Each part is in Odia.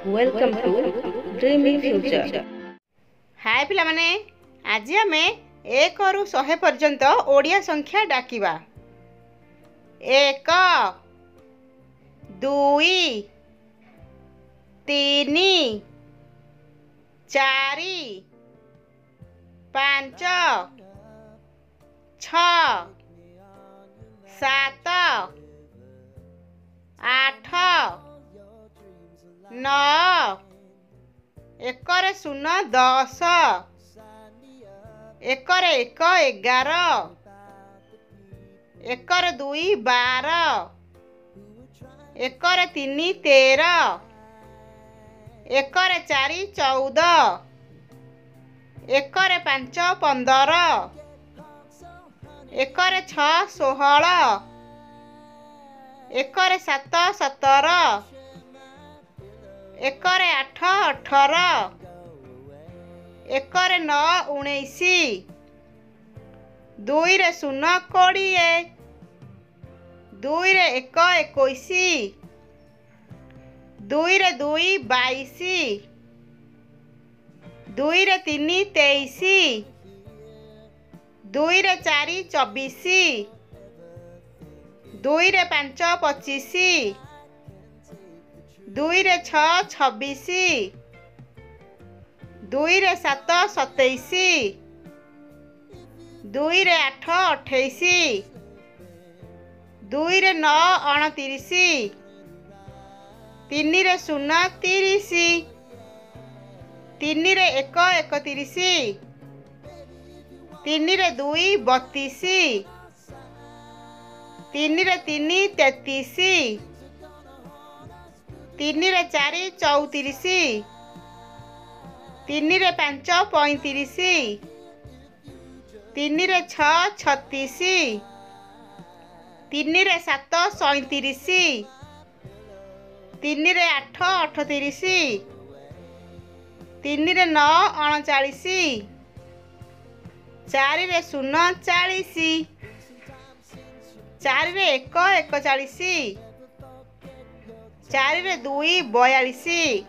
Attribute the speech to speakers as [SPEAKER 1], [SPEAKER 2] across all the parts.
[SPEAKER 1] Welcome to dreamy future.
[SPEAKER 2] Hi पिला माने, आज आमे 1 रु 100 पर्यंत ओडिया संख्या डाकिबा। 1 2 3 4 5 6 7 8 9 1 0 10 1 1 11 1 2 12 1 3 13 1 4 14 1 5 15 1 6 16 1 7 17 1 8 18 1 9 19 2 0 20 2 1 21 2 2 22 2 3 23 2 4 24 2 5 25 2 6 26 2 7 27 2 8 28 2 9 29 3 0 30 3 1 31 3 2 32 3 3 33 3 4 34 3 5 35 3 6 36 3 7 37 3 8 38 3 9 39 4 0 40 4 1 41 4 2 42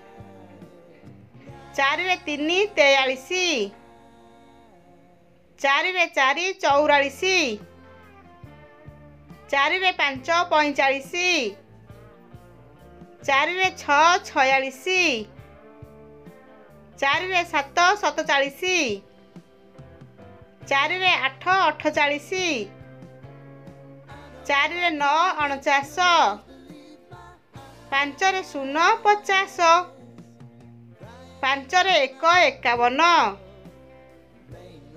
[SPEAKER 2] 4 3 43 4 4 44 4 5 45 4 6 46 4 7 47 4 8 48 4 9 49 5 0 50 5 1 51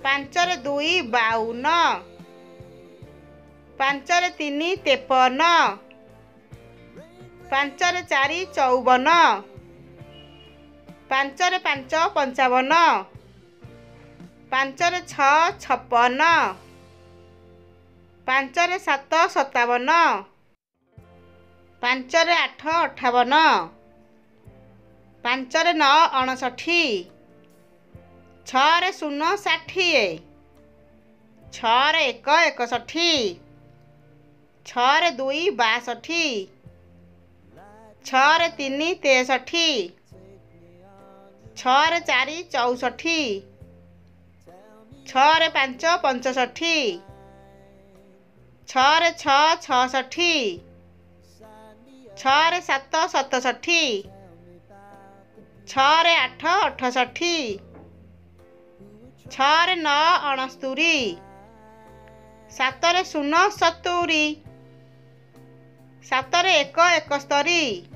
[SPEAKER 2] 5 2 52 5 3 53 5 4 54 5 5 55 5 6 56 5 7 57 5 8 58 5 9 59 6 0 60 6 1 61 6 2 62 6 3 63 6 4 64 6 5 65 6 6 66 6 7 67 6 8 68 6 9 69 7 0 70 7 1 71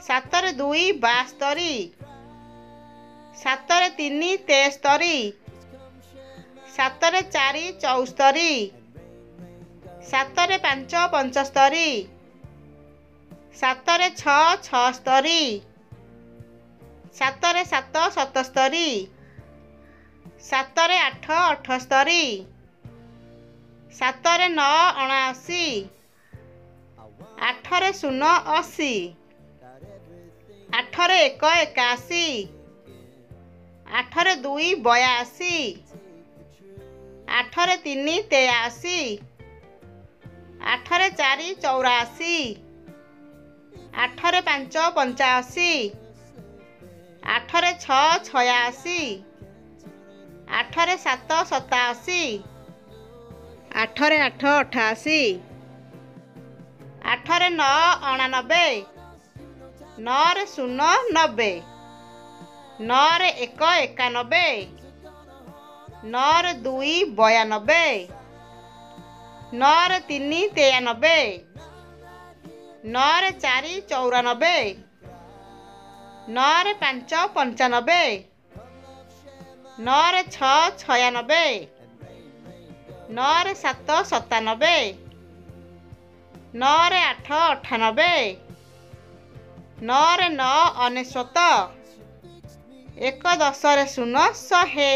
[SPEAKER 2] 7 2 72 7 3 73 7 4 74 7 5 75 7 6 76 7 7 77 7 8 78 7 9 79 8 0 80 8 1 81 8 2 82 8 3 83 8 4 84 ଆଠରେ ପାଞ୍ଚ ପଞ୍ଚାଅଶୀ, ଆଠରେ ଛଅ ଛୟାଅଶୀ, ଆଠରେ ସାତ ସତାଅଶୀ, ଆଠରେ ଆଠ ଅଠାଅଶୀ, ଆଠରେ ନଅ ଅଣାନବେ, ନଅରେ ଶୂନ ନବେ, ନଅରେ ଏକ ଏକାନବେ, ନଅରେ ଦୁଇ ବୟାନବେ, ନଅରେ ତିନି ତେୟାନବେ, ନଅରେ ଚାରି ଚଉରାନବେ, ନଅରେ ପାଞ୍ଚ ପଞ୍ଚାନବେ, ନଅରେ ଛଅ ଛୟାନବେ, ନଅରେ ସାତ ସତାନବେ, ନଅରେ ଆଠ ଅଠାନବେ, ନଅରେ ନଅ ଅନେଶ୍ୱତ, ଏକ ଦଶରେ ଶୂନ ଶହେ।